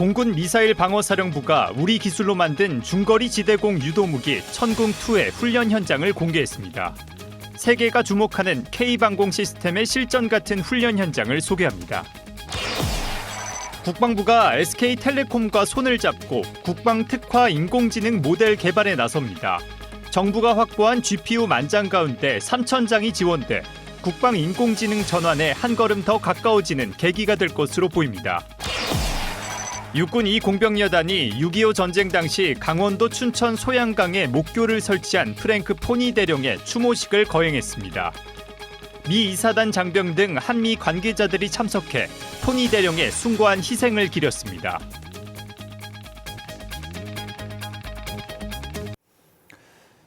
공군 미사일 방어사령부가 우리 기술로 만든 중거리 지대공 유도무기 천궁2의 훈련 현장을 공개했습니다. 세계가 주목하는 K방공 시스템의 실전 같은 훈련 현장을 소개합니다. 국방부가 SK텔레콤과 손을 잡고 국방특화 인공지능 모델 개발에 나섭니다. 정부가 확보한 GPU 만장 가운데 3,000장이 지원돼 국방 인공지능 전환에 한 걸음 더 가까워지는 계기가 될 것으로 보입니다. 육군 2공병여단이 6.25 전쟁 당시 강원도 춘천 소양강에 목교를 설치한 프랭크 포니 대령의 추모식을 거행했습니다. 미 이사단 장병 등 한미 관계자들이 참석해 포니 대령의 숭고한 희생을 기렸습니다.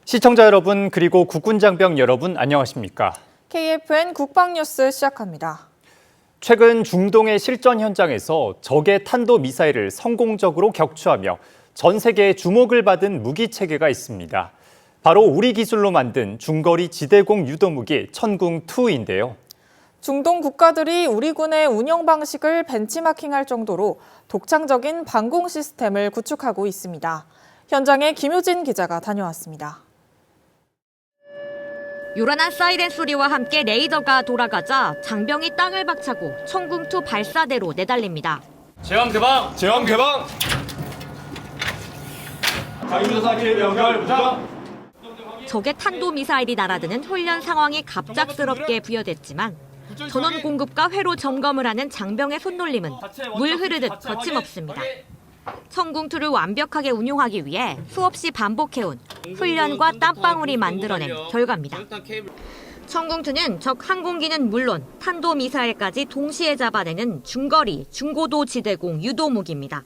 시청자 여러분 그리고 국군 장병 여러분 안녕하십니까? KFN 국방뉴스 시작합니다. 최근 중동의 실전 현장에서 적의 탄도미사일을 성공적으로 격추하며 전 세계의 주목을 받은 무기 체계가 있습니다. 바로 우리 기술로 만든 중거리 지대공 유도무기 천궁2인데요. 중동 국가들이 우리 군의 운영 방식을 벤치마킹할 정도로 독창적인 방공 시스템을 구축하고 있습니다. 현장에 김효진 기자가 다녀왔습니다. 요란한 사이렌 소리와 함께 레이더가 돌아가자 장병이 땅을 박차고 천궁2 발사대로 내달립니다. 제왕 개방! 제왕 개방! 자유조사기 연결 무장! 적의 탄도미사일이 날아드는 훈련 상황이 갑작스럽게 부여됐지만 전원 공급과 회로 점검을 하는 장병의 손놀림은 물 흐르듯 거침없습니다. 천궁2를 완벽하게 운용하기 위해 수없이 반복해온 훈련과 땀방울이 만들어낸 결과입니다. 천궁2는 적 항공기는 물론 탄도미사일까지 동시에 잡아내는 중거리, 중고도 지대공 유도무기입니다.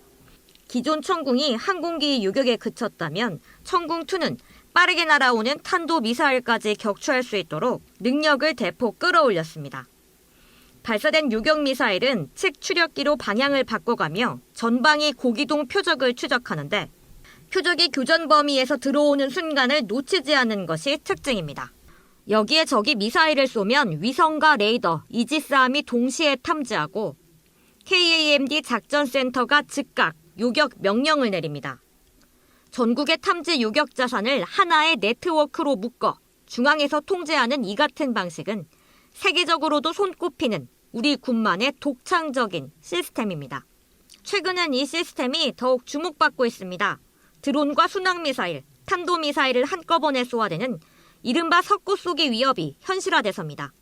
기존 천궁이 항공기 유격에 그쳤다면 천궁2는 빠르게 날아오는 탄도미사일까지 격추할 수 있도록 능력을 대폭 끌어올렸습니다. 발사된 유격미사일은 측 추력기로 방향을 바꿔가며 전방이 고기동 표적을 추적하는데 표적이 교전 범위에서 들어오는 순간을 놓치지 않는 것이 특징입니다. 여기에 적이 미사일을 쏘면 위성과 레이더, 이지스함이 동시에 탐지하고 KAMD 작전센터가 즉각 요격 명령을 내립니다. 전국의 탐지 요격 자산을 하나의 네트워크로 묶어 중앙에서 통제하는 이 같은 방식은 세계적으로도 손꼽히는 우리 군만의 독창적인 시스템입니다. 최근엔 이 시스템이 더욱 주목받고 있습니다. 드론과 순항미사일, 탄도미사일을 한꺼번에 쏘아대는 이른바 석고 쏘기 위협이 현실화돼서입니다.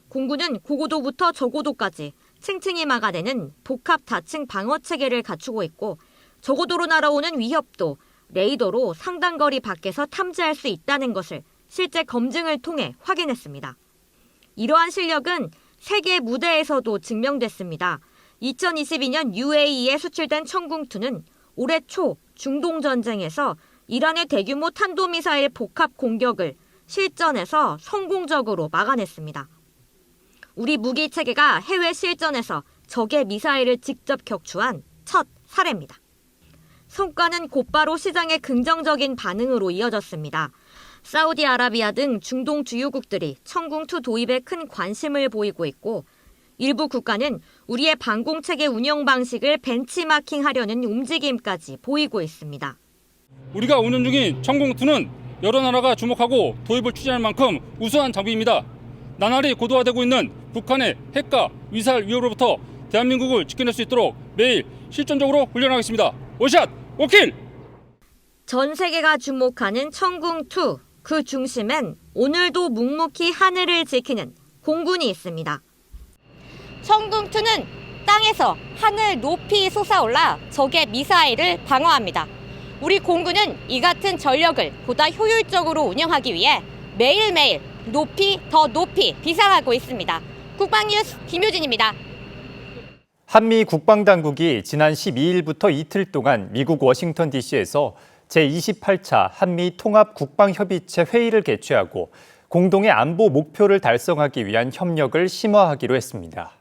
공군은 고고도부터 저고도까지 층층이 막아내는 복합 다층 방어체계를 갖추고 있고 저고도로 날아오는 위협도 레이더로 상당 거리 밖에서 탐지할 수 있다는 것을 실제 검증을 통해 확인했습니다. 이러한 실력은 세계 무대에서도 증명됐습니다. 2022년 UAE에 수출된 천궁2는 올해 초 중동 전쟁에서 이란의 대규모 탄도미사일 복합 공격을 실전에서 성공적으로 막아냈습니다. 우리 무기 체계가 해외 실전에서 적의 미사일을 직접 격추한 첫 사례입니다. 성과는 곧바로 시장의 긍정적인 반응으로 이어졌습니다. 사우디아라비아 등 중동 주요국들이 천궁2 도입에 큰 관심을 보이고 있고 일부 국가는 우리의 방공체계 운영 방식을 벤치마킹하려는 움직임까지 보이고 있습니다. 우리가 운영 중인 천궁2는 여러 나라가 주목하고 도입을 추진할 만큼 우수한 장비입니다. 나날이 고도화되고 있는 북한의 핵과 미사일 위협으로부터 대한민국을 지켜낼 수 있도록 매일 실전적으로 훈련하겠습니다. 원샷! 원킬! 전 세계가 주목하는 천궁2, 그 중심엔 오늘도 묵묵히 하늘을 지키는 공군이 있습니다. 천궁2는 땅에서 하늘 높이 솟아올라 적의 미사일을 방어합니다. 우리 공군은 이 같은 전력을 보다 효율적으로 운영하기 위해 매일매일 높이 더 높이 비상하고 있습니다. 국방뉴스 김효진입니다. 한미 국방당국이 지난 12일부터 이틀 동안 미국 워싱턴 DC에서 제28차 한미 통합 국방협의체 회의를 개최하고 공동의 안보 목표를 달성하기 위한 협력을 심화하기로 했습니다.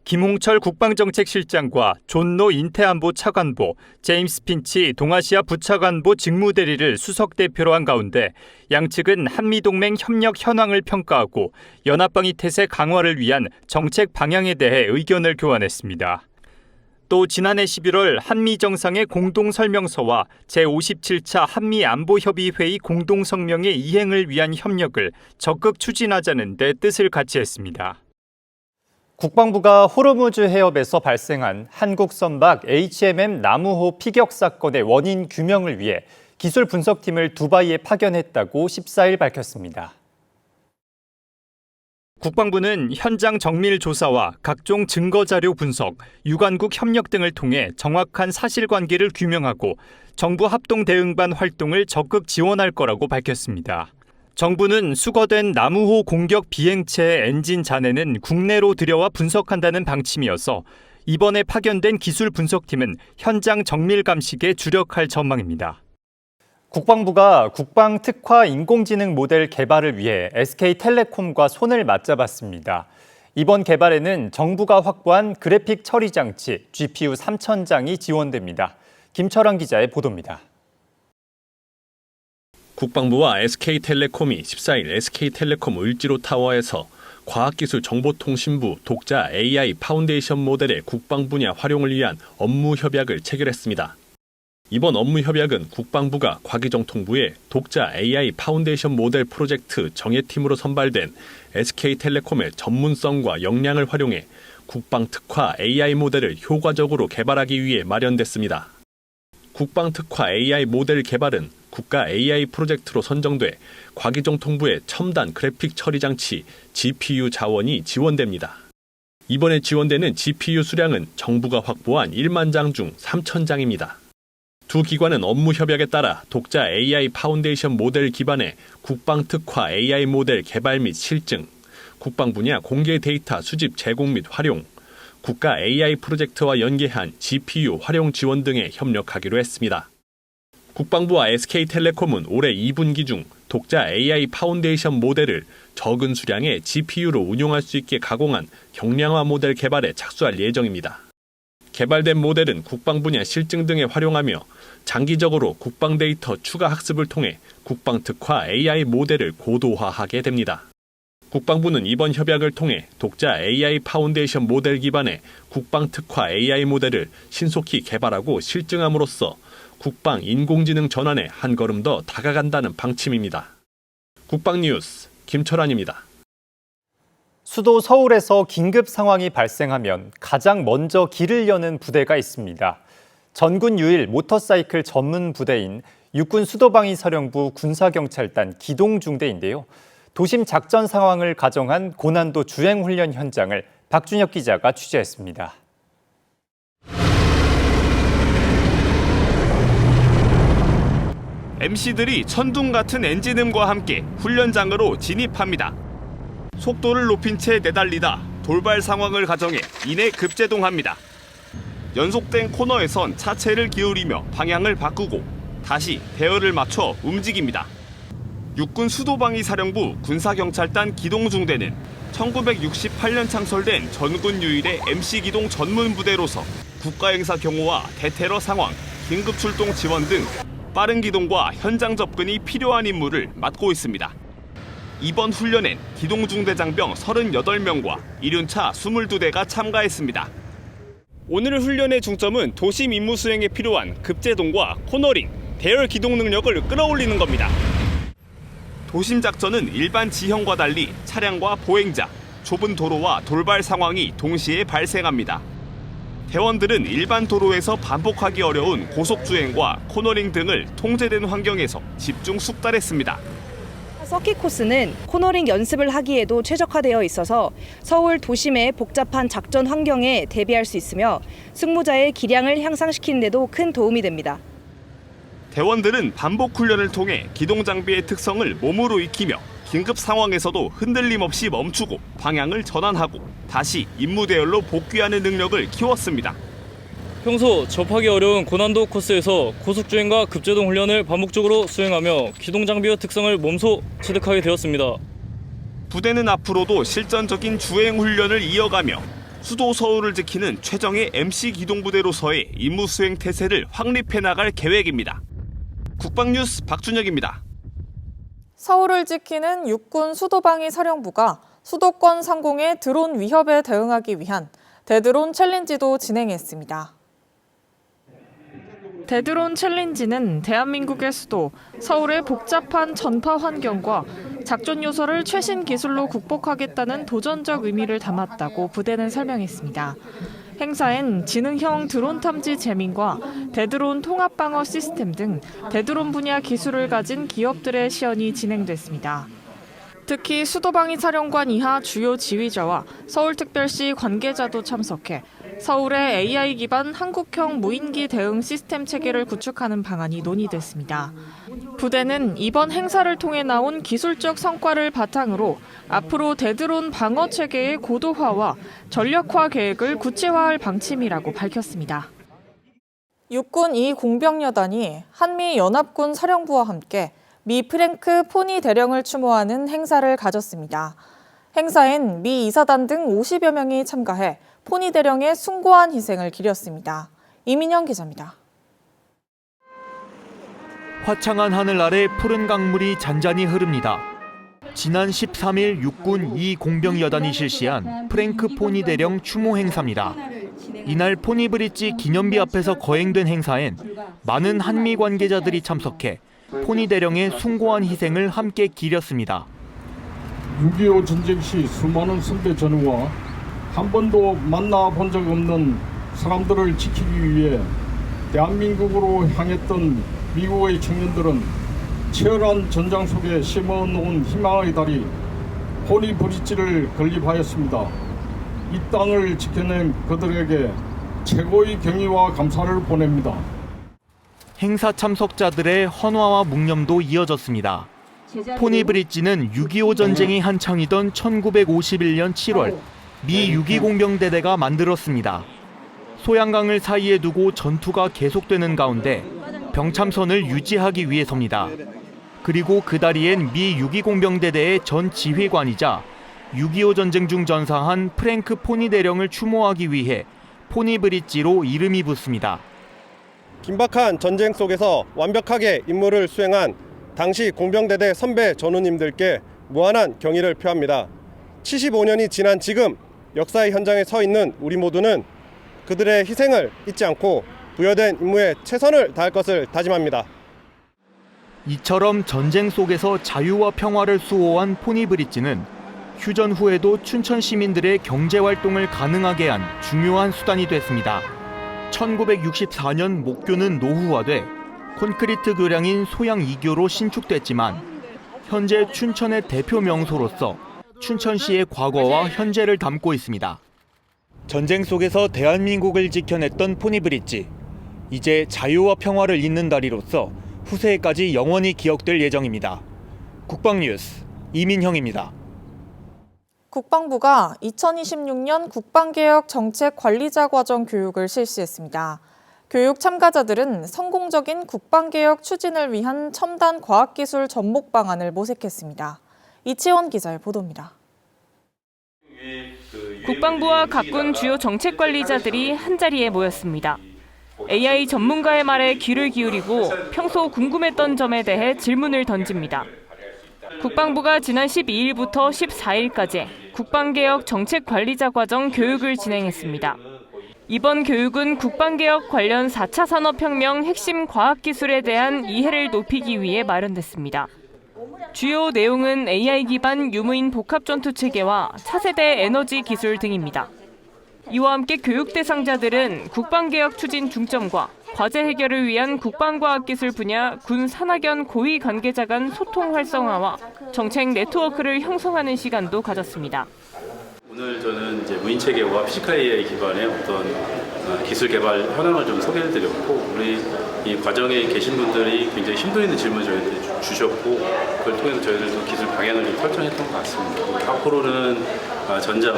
김홍철 국방정책실장과 존노 인태안보 차관보, 제임스 핀치 동아시아 부차관보 직무대리를 수석대표로 한 가운데 양측은 한미동맹 협력 현황을 평가하고 연합방위 태세 강화를 위한 정책 방향에 대해 의견을 교환했습니다. 또 지난해 11월 한미 정상의 공동 설명서와 제57차 한미 안보협의회의 공동 성명의 이행을 위한 협력을 적극 추진하자는 데 뜻을 같이 했습니다. 국방부가 호르무즈 해협에서 발생한 한국 선박 HMM 나무호 피격 사건의 원인 규명을 위해 기술 분석팀을 두바이에 파견했다고 14일 밝혔습니다. 국방부는 현장 정밀 조사와 각종 증거 자료 분석, 유관국 협력 등을 통해 정확한 사실관계를 규명하고 정부 합동 대응반 활동을 적극 지원할 거라고 밝혔습니다. 정부는 수거된 나무호 공격 비행체의 엔진 잔해는 국내로 들여와 분석한다는 방침이어서 이번에 파견된 기술 분석팀은 현장 정밀 감식에 주력할 전망입니다. 국방부가 국방 특화 인공지능 모델 개발을 위해 SK텔레콤과 손을 맞잡았습니다. 이번 개발에는 정부가 확보한 그래픽 처리 장치 GPU 3,000장이 지원됩니다. 김철환 기자의 보도입니다. 국방부와 SK텔레콤이 14일 SK텔레콤 을지로타워에서 과학기술정보통신부 독자 AI 파운데이션 모델의 국방 분야 활용을 위한 업무 협약을 체결했습니다. 이번 업무 협약은 국방부가 과기정통부에 독자 AI 파운데이션 모델 프로젝트 정예팀으로 선발된 SK텔레콤의 전문성과 역량을 활용해 국방 특화 AI 모델을 효과적으로 개발하기 위해 마련됐습니다. 국방 특화 AI 모델 개발은 국가 AI 프로젝트로 선정돼 과기정통부의 첨단 그래픽 처리 장치 GPU 자원이 지원됩니다. 이번에 지원되는 GPU 수량은 정부가 확보한 1만 장 중 3,000장입니다. 두 기관은 업무 협약에 따라 독자 AI 파운데이션 모델 기반의 국방 특화 AI 모델 개발 및 실증, 국방 분야 공개 데이터 수집 제공 및 활용, 국가 AI 프로젝트와 연계한 GPU 활용 지원 등에 협력하기로 했습니다. 국방부와 SK텔레콤은 올해 2분기 중 독자 AI 파운데이션 모델을 적은 수량의 GPU로 운용할 수 있게 가공한 경량화 모델 개발에 착수할 예정입니다. 개발된 모델은 국방 분야 실증 등에 활용하며 장기적으로 국방 데이터 추가 학습을 통해 국방 특화 AI 모델을 고도화하게 됩니다. 국방부는 이번 협약을 통해 독자 AI 파운데이션 모델 기반의 국방 특화 AI 모델을 신속히 개발하고 실증함으로써 국방 인공지능 전환에 한 걸음 더 다가간다는 방침입니다. 국방뉴스 김철환입니다. 수도 서울에서 긴급 상황이 발생하면 가장 먼저 길을 여는 부대가 있습니다. 전군 유일 모터사이클 전문 부대인 육군 수도방위 사령부 군사경찰단 기동중대인데요. 도심 작전 상황을 가정한 고난도 주행훈련 현장을 박준혁 기자가 취재했습니다. MC들이 천둥 같은 엔진음과 함께 훈련장으로 진입합니다. 속도를 높인 채 내달리다 돌발 상황을 가정해 이내 급제동합니다. 연속된 코너에선 차체를 기울이며 방향을 바꾸고 다시 배열을 맞춰 움직입니다. 육군 수도방위 사령부 군사경찰단 기동중대는 1968년 창설된 전군 유일의 MC 기동 전문 부대로서 국가행사 경호와 대테러 상황, 긴급 출동 지원 등 빠른 기동과 현장 접근이 필요한 임무를 맡고 있습니다. 이번 훈련엔 기동중대 장병 38명과 이륜차 22대가 참가했습니다. 오늘 훈련의 중점은 도심 임무 수행에 필요한 급제동과 코너링, 대열 기동 능력을 끌어올리는 겁니다. 도심 작전은 일반 지형과 달리 차량과 보행자, 좁은 도로와 돌발 상황이 동시에 발생합니다. 대원들은 일반 도로에서 반복하기 어려운 고속주행과 코너링 등을 통제된 환경에서 집중 숙달했습니다. 서킷 코스는 코너링 연습을 하기에도 최적화되어 있어서 서울 도심의 복잡한 작전 환경에 대비할 수 있으며 승무자의 기량을 향상시키는 데도 큰 도움이 됩니다. 대원들은 반복 훈련을 통해 기동 장비의 특성을 몸으로 익히며 긴급 상황에서도 흔들림 없이 멈추고 방향을 전환하고 다시 임무 대열로 복귀하는 능력을 키웠습니다. 평소 접하기 어려운 고난도 코스에서 고속주행과 급제동 훈련을 반복적으로 수행하며 기동 장비의 특성을 몸소 체득하게 되었습니다. 부대는 앞으로도 실전적인 주행 훈련을 이어가며 수도 서울을 지키는 최정예 MC 기동부대로서의 임무 수행 태세를 확립해 나갈 계획입니다. 국방뉴스 박준혁입니다. 서울을 지키는 육군 수도방위 사령부가 수도권 상공의 드론 위협에 대응하기 위한 대드론 챌린지도 진행했습니다. 데드론 챌린지는 대한민국의 수도 서울의 복잡한 전파 환경과 작전 요소를 최신 기술로 극복하겠다는 도전적 의미를 담았다고 부대는 설명했습니다. 행사엔 지능형 드론 탐지 재민과 데드론 통합 방어 시스템 등 데드론 분야 기술을 가진 기업들의 시연이 진행됐습니다. 특히 수도방위 사령관 이하 주요 지휘자와 서울특별시 관계자도 참석해 서울의 AI 기반 한국형 무인기 대응 시스템 체계를 구축하는 방안이 논의됐습니다. 부대는 이번 행사를 통해 나온 기술적 성과를 바탕으로 앞으로 데드론 방어 체계의 고도화와 전력화 계획을 구체화할 방침이라고 밝혔습니다. 육군 2공병여단이 한미연합군 사령부와 함께 미 프랭크 포니 대령을 추모하는 행사를 가졌습니다. 행사엔 미 이사단 등 50여 명이 참가해 포니 대령의 숭고한 희생을 기렸습니다. 이민영 기자입니다. 화창한 하늘 아래 푸른 강물이 잔잔히 흐릅니다. 지난 13일 육군 2공병여단이 실시한 프랭크 포니 대령 추모 행사입니다. 이날 포니 브릿지 기념비 앞에서 거행된 행사엔 많은 한미 관계자들이 참석해 포니 대령의 숭고한 희생을 함께 기렸습니다. 6.25 전쟁 시 수많은 선배 전우와 한 번도 만나본 적 없는 사람들을 지키기 위해 대한민국으로 향했던 미국의 청년들은 치열한 전장 속에 심어놓은 희망의 다리 포니 브릿지를 건립하였습니다. 이 땅을 지켜낸 그들에게 최고의 경의와 감사를 보냅니다. 행사 참석자들의 헌화와 묵념도 이어졌습니다. 포니 브릿지는 6.25 전쟁이 한창이던 1951년 7월 미 6.20공병대대가 만들었습니다. 소양강을 사이에 두고 전투가 계속되는 가운데 병참선을 유지하기 위해서입니다. 그리고 그 다리엔 미 6.20공병대대의 전 지휘관이자 6.25 전쟁 중 전사한 프랭크 포니 대령을 추모하기 위해 포니 브릿지로 이름이 붙습니다. 긴박한 전쟁 속에서 완벽하게 임무를 수행한 당시 공병대대 선배 전우님들께 무한한 경의를 표합니다. 75년이 지난 지금 역사의 현장에 서 있는 우리 모두는 그들의 희생을 잊지 않고 부여된 임무에 최선을 다할 것을 다짐합니다. 이처럼 전쟁 속에서 자유와 평화를 수호한 포니 브릿지는 휴전 후에도 춘천 시민들의 경제 활동을 가능하게 한 중요한 수단이 됐습니다. 1964년 목교는 노후화돼 콘크리트 교량인 소양 2교로 신축됐지만 현재 춘천의 대표 명소로서 춘천시의 과거와 현재를 담고 있습니다. 전쟁 속에서 대한민국을 지켜냈던 포니 브릿지. 이제 자유와 평화를 잇는 다리로서 후세에까지 영원히 기억될 예정입니다. 국방뉴스 이민형입니다. 국방부가 2026년 국방개혁 정책 관리자 과정 교육을 실시했습니다. 교육 참가자들은 성공적인 국방개혁 추진을 위한 첨단 과학기술 접목 방안을 모색했습니다. 이치원 기자의 보도입니다. 국방부와 각군 주요 정책 관리자들이 한자리에 모였습니다. AI 전문가의 말에 귀를 기울이고 평소 궁금했던 점에 대해 질문을 던집니다. 국방부가 지난 12일부터 14일까지 국방개혁 정책 관리자 과정 교육을 진행했습니다. 이번 교육은 국방개혁 관련 4차 산업혁명 핵심 과학기술에 대한 이해를 높이기 위해 마련됐습니다. 주요 내용은 AI 기반 유무인 복합전투체계와 차세대 에너지 기술 등입니다. 이와 함께 교육 대상자들은 국방개혁 추진 중점과 과제 해결을 위한 국방과학기술 분야 군 산학연 고위 관계자 간 소통 활성화와 정책 네트워크를 형성하는 시간도 가졌습니다. 오늘 저는 이제 무인체계와 피지컬 AI 기반의 어떤 기술 개발 현황을 좀 소개해드렸고, 우리 이 과정에 계신 분들이 굉장히 심도 있는 질문을 저희한테 주셨고, 그걸 통해서 저희들도 기술 방향을 좀 설정했던 것 같습니다. 앞으로는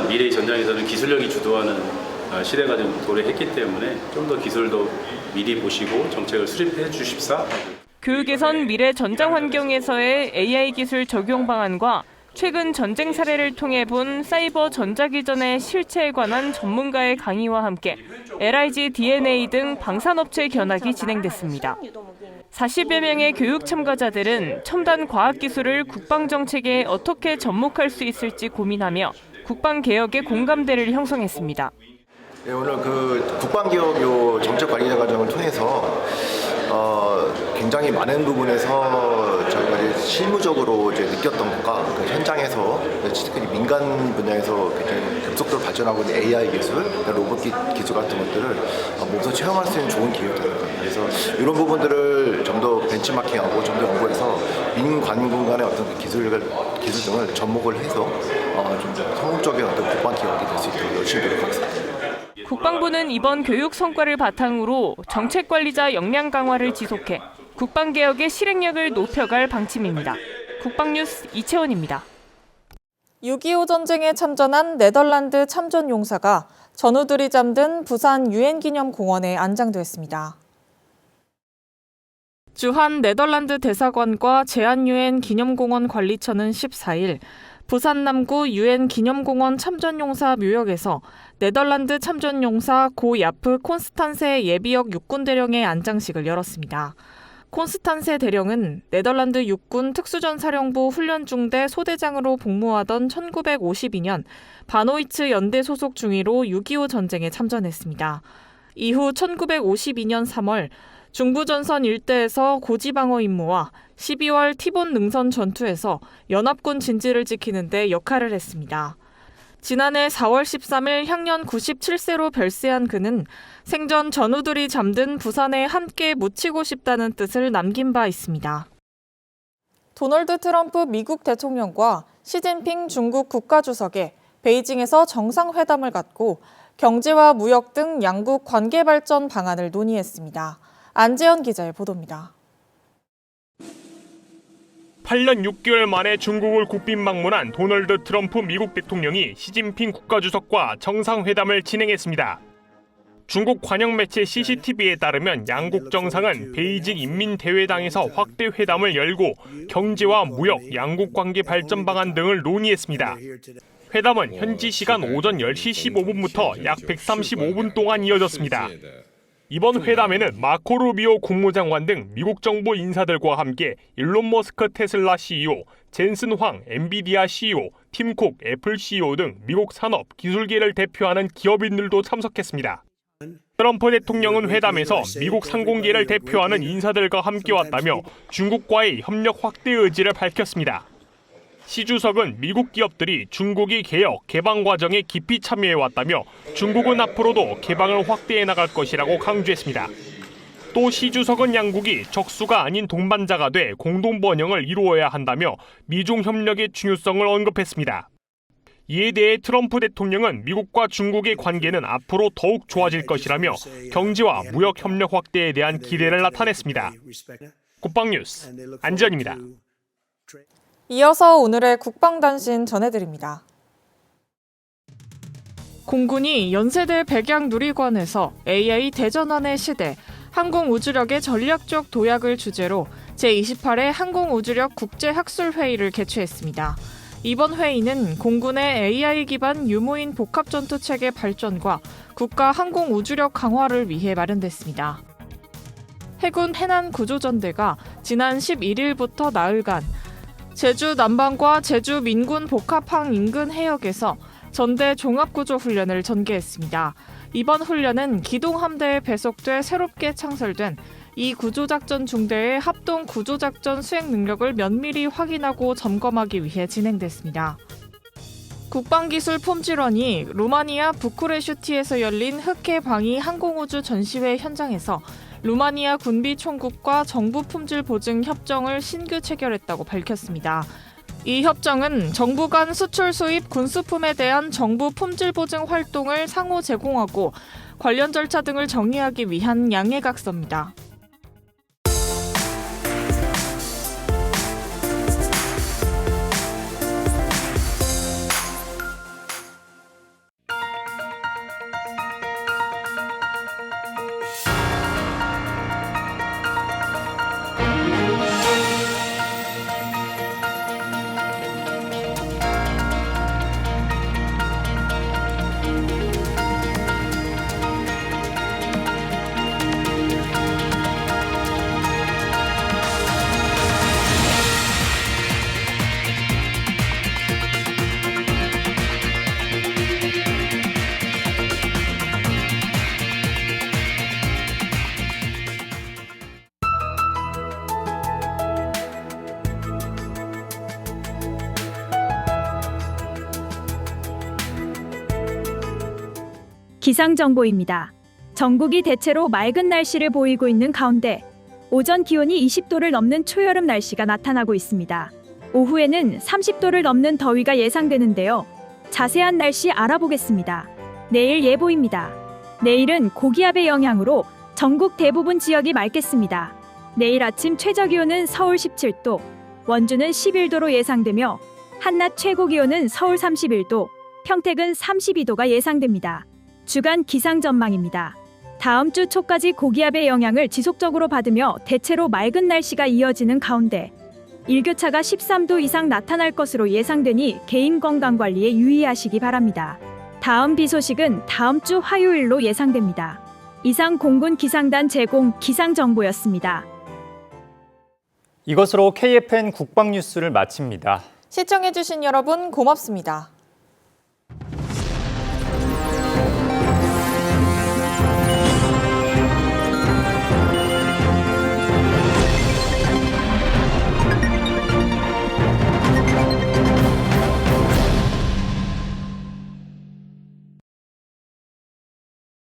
미래의 전장에서는 기술력이 주도하는 시대가 좀 도래했기 때문에 좀 더 기술도 미리 보시고 정책을 수립해 주십사. 교육에선 미래 전장 환경에서의 AI 기술 적용 방안과 최근 전쟁 사례를 통해 본 사이버 전자기전의 실체에 관한 전문가의 강의와 함께 LIG DNA 등 방산업체 견학이 진행됐습니다. 40여 명의 교육 참가자들은 첨단 과학기술을 국방정책에 어떻게 접목할 수 있을지 고민하며 국방개혁의 공감대를 형성했습니다. 오늘 국방개혁 요 정책관리자 과정을 통해서 굉장히 많은 부분에서 저희가 이제 실무적으로 이제 느꼈던 것과 그 현장에서 특히 민간 분야에서 굉장히 급속도로 발전하고 있는 AI 기술, 로봇 기술 같은 것들을 몸소 체험할 수 있는 좋은 기회입니다. 그래서 이런 부분들을 좀 더 벤치마킹하고 좀 더 연구해서 민관군 간의 어떤 그 기술 등을 접목을 해서 좀 성공적인 어떤 국방 기업이 될 수 있도록 열심히 노력하겠습니다. 국방부는 이번 교육 성과를 바탕으로 정책관리자 역량 강화를 지속해 국방개혁의 실행력을 높여갈 방침입니다. 국방뉴스 이채원입니다. 6.25 전쟁에 참전한 네덜란드 참전용사가 전우들이 잠든 부산 유엔기념공원에 안장됐습니다. 주한 네덜란드 대사관과 제안유엔 기념공원 관리처는 14일 부산 남구 유엔 기념공원 참전용사 묘역에서 네덜란드 참전용사 고 야프 콘스탄세 예비역 육군대령의 안장식을 열었습니다. 콘스탄세 대령은 네덜란드 육군 특수전사령부 훈련중대 소대장으로 복무하던 1952년 바노이츠 연대 소속 중위로 6.25 전쟁에 참전했습니다. 이후 1952년 3월 중부전선 일대에서 고지방어 임무와 12월 티본 능선 전투에서 연합군 진지를 지키는 데 역할을 했습니다. 지난해 4월 13일 향년 97세로 별세한 그는 생전 전우들이 잠든 부산에 함께 묻히고 싶다는 뜻을 남긴 바 있습니다. 도널드 트럼프 미국 대통령과 시진핑 중국 국가주석이 베이징에서 정상회담을 갖고 경제와 무역 등 양국 관계 발전 방안을 논의했습니다. 안재현 기자의 보도입니다. 8년 6개월 만에 중국을 국빈 방문한 도널드 트럼프 미국 대통령이 시진핑 국가주석과 정상회담을 진행했습니다. 중국 관영 매체 CCTV에 따르면 양국 정상은 베이징 인민대회당에서 확대 회담을 열고 경제와 무역, 양국 관계 발전 방안 등을 논의했습니다. 회담은 현지 시간 오전 10시 15분부터 약 135분 동안 이어졌습니다. 이번 회담에는 마코 루비오 국무장관 등 미국 정부 인사들과 함께 일론 머스크 테슬라 CEO, 젠슨 황 엔비디아 CEO, 팀 쿡 애플 CEO 등 미국 산업, 기술계를 대표하는 기업인들도 참석했습니다. 트럼프 대통령은 회담에서 미국 상공계를 대표하는 인사들과 함께 왔다며 중국과의 협력 확대 의지를 밝혔습니다. 시 주석은 미국 기업들이 중국이 개혁, 개방 과정에 깊이 참여해왔다며 중국은 앞으로도 개방을 확대해 나갈 것이라고 강조했습니다. 또 시 주석은 양국이 적수가 아닌 동반자가 돼 공동 번영을 이루어야 한다며 미중 협력의 중요성을 언급했습니다. 이에 대해 트럼프 대통령은 미국과 중국의 관계는 앞으로 더욱 좋아질 것이라며 경제와 무역 협력 확대에 대한 기대를 나타냈습니다. 국방뉴스 안지현입니다. 이어서 오늘의 국방단신 전해드립니다. 공군이 연세대 백양누리관에서 AI 대전환의 시대, 항공우주력의 전략적 도약을 주제로 제28회 항공우주력 국제학술회의를 개최했습니다. 이번 회의는 공군의 AI 기반 유무인 복합전투체계 발전과 국가 항공우주력 강화를 위해 마련됐습니다. 해군 해난구조전대가 지난 11일부터 나흘간 제주 남방과 제주 민군 복합항 인근 해역에서 전대 종합구조훈련을 전개했습니다. 이번 훈련은 기동함대에 배속돼 새롭게 창설된 이 구조작전 중대의 합동 구조작전 수행 능력을 면밀히 확인하고 점검하기 위해 진행됐습니다. 국방기술 품질원이 루마니아 부쿠레슈티에서 열린 흑해 방위 항공우주 전시회 현장에서 루마니아 군비총국과 정부 품질 보증 협정을 신규 체결했다고 밝혔습니다. 이 협정은 정부 간 수출 수입 군수품에 대한 정부 품질 보증 활동을 상호 제공하고 관련 절차 등을 정의하기 위한 양해각서입니다. 기상정보입니다. 전국이 대체로 맑은 날씨를 보이고 있는 가운데 오전 기온이 20도를 넘는 초여름 날씨가 나타나고 있습니다. 오후에는 30도를 넘는 더위가 예상되는데요. 자세한 날씨 알아보겠습니다. 내일 예보입니다. 내일은 고기압의 영향으로 전국 대부분 지역이 맑겠습니다. 내일 아침 최저기온은 서울 17도, 원주는 11도로 예상되며 한낮 최고기온은 서울 31도, 평택은 32도가 예상됩니다. 주간 기상 전망입니다. 다음 주 초까지 고기압의 영향을 지속적으로 받으며 대체로 맑은 날씨가 이어지는 가운데 일교차가 13도 이상 나타날 것으로 예상되니 개인 건강 관리에 유의하시기 바랍니다. 다음 비 소식은 다음 주 화요일로 예상됩니다. 이상 공군 기상단 제공 기상정보였습니다. 이것으로 KFN 국방뉴스를 마칩니다. 시청해주신 여러분 고맙습니다.